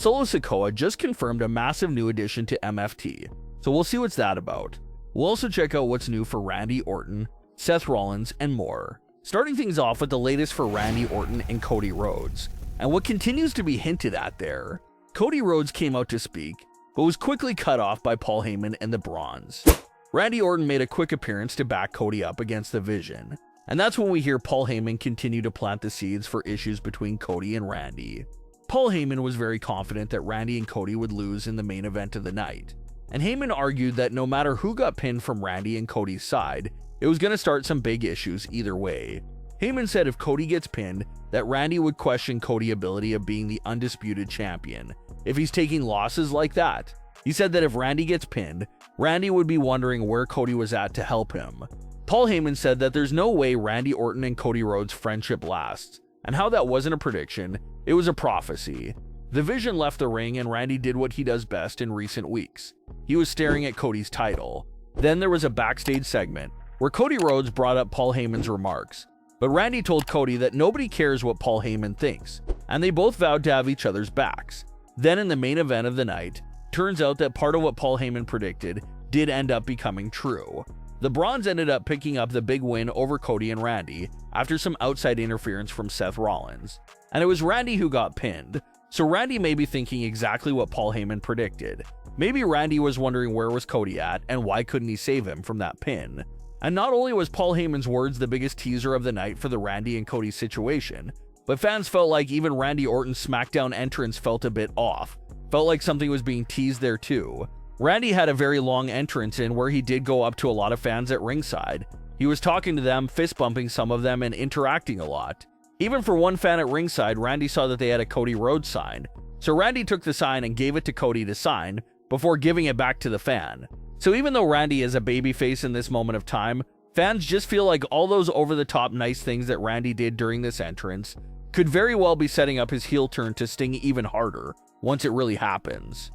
Solo Sikoa just confirmed a massive new addition to MFT, so we'll see what's that about. We'll also check out what's new for Randy Orton, Seth Rollins, and more. Starting things off with the latest for Randy Orton and Cody Rhodes, and what continues to be hinted at there. Cody Rhodes came out to speak, but was quickly cut off by Paul Heyman and the Bronze. Randy Orton made a quick appearance to back Cody up against the Vision, and that's when we hear Paul Heyman continue to plant the seeds for issues between Cody and Randy. Paul Heyman was very confident that Randy and Cody would lose in the main event of the night, and Heyman argued that no matter who got pinned from Randy and Cody's side, it was going to start some big issues either way. Heyman said if Cody gets pinned, that Randy would question Cody's ability of being the undisputed champion if he's taking losses like that. He said that if Randy gets pinned, Randy would be wondering where Cody was at to help him. Paul Heyman said that there's no way Randy Orton and Cody Rhodes' friendship lasts, and how that wasn't a prediction, it was a prophecy. The Vision left the ring and Randy did what he does best in recent weeks. He was staring at Cody's title. Then there was a backstage segment where Cody Rhodes brought up Paul Heyman's remarks, but Randy told Cody that nobody cares what Paul Heyman thinks, and they both vowed to have each other's backs. Then in the main event of the night, turns out that part of what Paul Heyman predicted did end up becoming true. The Bronze ended up picking up the big win over Cody and Randy after some outside interference from Seth Rollins, and it was Randy who got pinned, so Randy may be thinking exactly what Paul Heyman predicted. Maybe Randy was wondering where was Cody at and why couldn't he save him from that pin. And not only was Paul Heyman's words the biggest teaser of the night for the Randy and Cody situation, but fans felt like even Randy Orton's Smackdown entrance felt a bit off. Felt like something was being teased there too. Randy had a very long entrance in where he did go up to a lot of fans at ringside. He was talking to them, fist bumping some of them, and interacting a lot. Even for one fan at ringside, Randy saw that they had a Cody Rhodes sign. So Randy took the sign and gave it to Cody to sign before giving it back to the fan. So even though Randy is a babyface in this moment of time, fans just feel like all those over-the-top nice things that Randy did during this entrance could very well be setting up his heel turn to sting even harder once it really happens.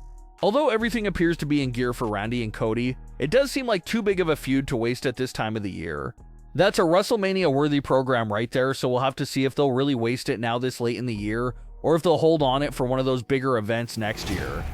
Although everything appears to be in gear for Randy and Cody, it does seem like too big of a feud to waste at this time of the year. That's a WrestleMania-worthy program right there, so we'll have to see if they'll really waste it now this late in the year, or if they'll hold on it for one of those bigger events next year.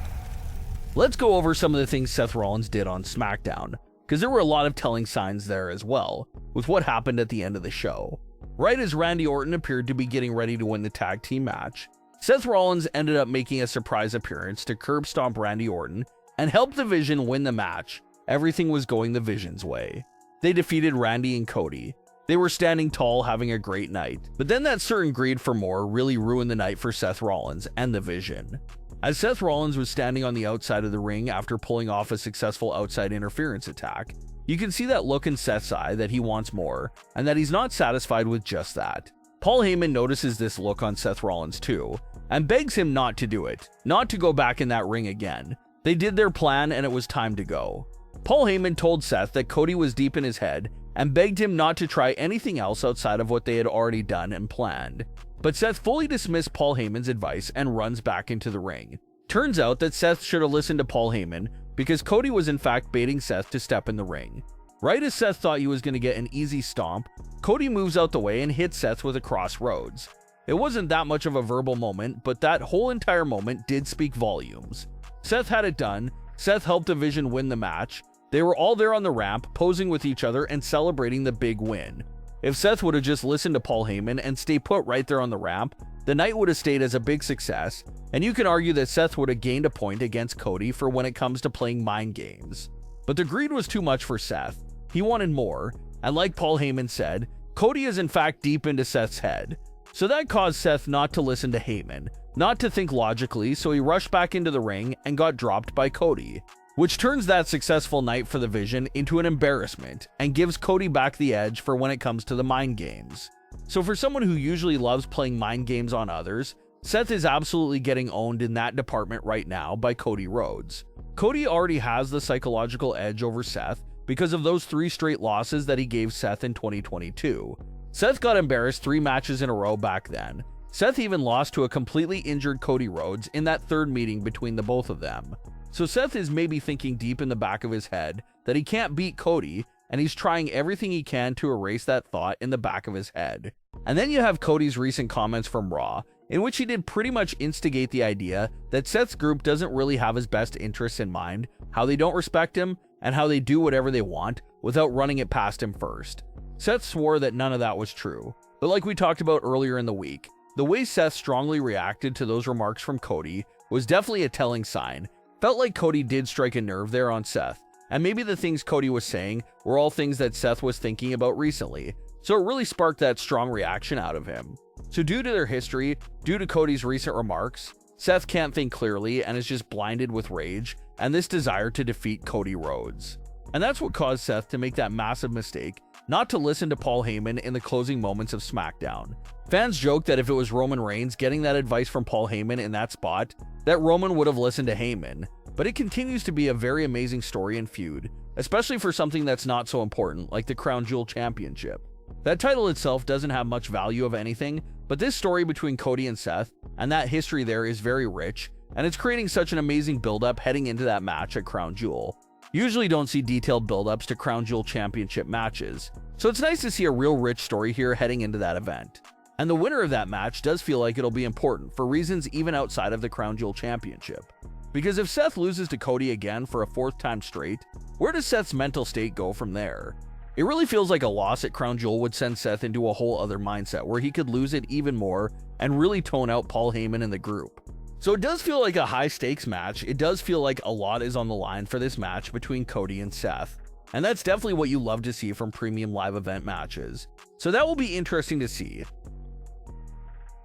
Let's go over some of the things Seth Rollins did on SmackDown, because there were a lot of telling signs there as well, with what happened at the end of the show. Right as Randy Orton appeared to be getting ready to win the tag team match, Seth Rollins ended up making a surprise appearance to curb stomp Randy Orton and help the Vision win the match. Everything was going the Vision's way. They defeated Randy and Cody. They were standing tall, having a great night. But then that certain greed for more really ruined the night for Seth Rollins and the Vision. As Seth Rollins was standing on the outside of the ring after pulling off a successful outside interference attack, you can see that look in Seth's eye that he wants more, and that he's not satisfied with just that. Paul Heyman notices this look on Seth Rollins too, and begs him not to do it, not to go back in that ring again. They did their plan and it was time to go. Paul Heyman told Seth that Cody was deep in his head and begged him not to try anything else outside of what they had already done and planned. But Seth fully dismissed Paul Heyman's advice and runs back into the ring. Turns out that Seth should have listened to Paul Heyman because Cody was in fact baiting Seth to step in the ring. Right as Seth thought he was going to get an easy stomp, Cody moves out the way and hits Seth with a crossroads. It wasn't that much of a verbal moment, but that whole entire moment did speak volumes. Seth had it done. Seth helped the Vision win the match. They were all there on the ramp, posing with each other and celebrating the big win. If Seth would have just listened to Paul Heyman and stayed put right there on the ramp, the night would have stayed as a big success, and you can argue that Seth would have gained a point against Cody for when it comes to playing mind games. But the greed was too much for Seth. He wanted more, and like Paul Heyman said, Cody is in fact deep into Seth's head. So that caused Seth not to listen to Heyman, not to think logically, so he rushed back into the ring and got dropped by Cody, which turns that successful night for the Vision into an embarrassment and gives Cody back the edge for when it comes to the mind games. So for someone who usually loves playing mind games on others, Seth is absolutely getting owned in that department right now by Cody Rhodes. Cody already has the psychological edge over Seth because of those 3 straight losses that he gave Seth in 2022. Seth got embarrassed 3 matches in a row back then. Seth even lost to a completely injured Cody Rhodes in that 3rd meeting between the both of them. So Seth is maybe thinking deep in the back of his head that he can't beat Cody, and he's trying everything he can to erase that thought in the back of his head. And then you have Cody's recent comments from Raw, in which he did pretty much instigate the idea that Seth's group doesn't really have his best interests in mind, how they don't respect him, and how they do whatever they want without running it past him first. Seth swore that none of that was true, but like we talked about earlier in the week, the way Seth strongly reacted to those remarks from Cody was definitely a telling sign. Felt like Cody did strike a nerve there on Seth, and maybe the things Cody was saying were all things that Seth was thinking about recently, so it really sparked that strong reaction out of him. So due to their history, due to Cody's recent remarks, Seth can't think clearly and is just blinded with rage and this desire to defeat Cody Rhodes. And that's what caused Seth to make that massive mistake not to listen to Paul Heyman in the closing moments of Smackdown. Fans joke that if it was Roman Reigns getting that advice from Paul Heyman in that spot, that Roman would have listened to Heyman. But it continues to be a very amazing story and feud, especially for something that's not so important like the Crown Jewel Championship. That title itself doesn't have much value of anything, but this story between Cody and Seth and that history there is very rich, and it's creating such an amazing build-up heading into that match at Crown Jewel. Usually don't see detailed build-ups to Crown Jewel Championship matches, so it's nice to see a real rich story here heading into that event. And the winner of that match does feel like it'll be important for reasons even outside of the Crown Jewel Championship. Because if Seth loses to Cody again for a fourth time straight, where does Seth's mental state go from there? It really feels like a loss at Crown Jewel would send Seth into a whole other mindset where he could lose it even more and really tone out Paul Heyman and the group. So it does feel like a high stakes match. It does feel like a lot is on the line for this match between Cody and Seth. And that's definitely what you love to see from premium live event matches. So that will be interesting to see.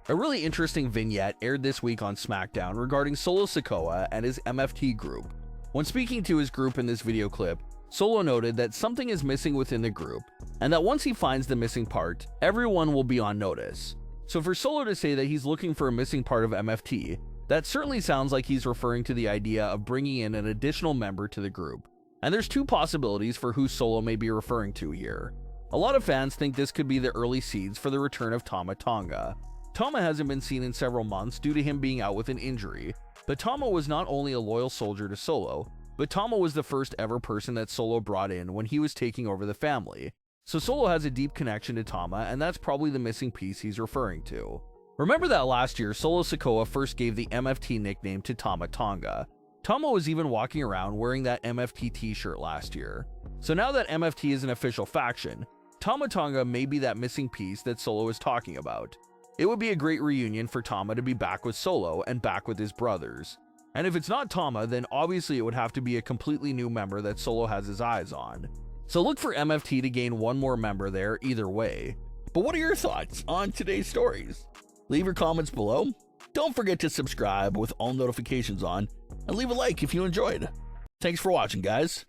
A really interesting vignette aired this week on Smackdown regarding Solo Sikoa and his MFT group. When speaking to his group in this video clip, Solo noted that something is missing within the group, and that once he finds the missing part, everyone will be on notice. So for Solo to say that he's looking for a missing part of MFT, that certainly sounds like he's referring to the idea of bringing in an additional member to the group. And there's two possibilities for who Solo may be referring to here. A lot of fans think this could be the early seeds for the return of Tama Tonga. Tama hasn't been seen in several months due to him being out with an injury, but Tama was not only a loyal soldier to Solo, but Tama was the first ever person that Solo brought in when he was taking over the family. So Solo has a deep connection to Tama, and that's probably the missing piece he's referring to. Remember that last year, Solo Sikoa first gave the MFT nickname to Tama Tonga. Tama was even walking around wearing that MFT t-shirt last year. So now that MFT is an official faction, Tama Tonga may be that missing piece that Solo is talking about. It would be a great reunion for Tama to be back with Solo and back with his brothers. And if it's not Tama, then obviously it would have to be a completely new member that Solo has his eyes on. So look for MFT to gain one more member there either way. But what are your thoughts on today's stories? Leave your comments below. Don't forget to subscribe with all notifications on, and leave a like if you enjoyed. Thanks for watching, guys.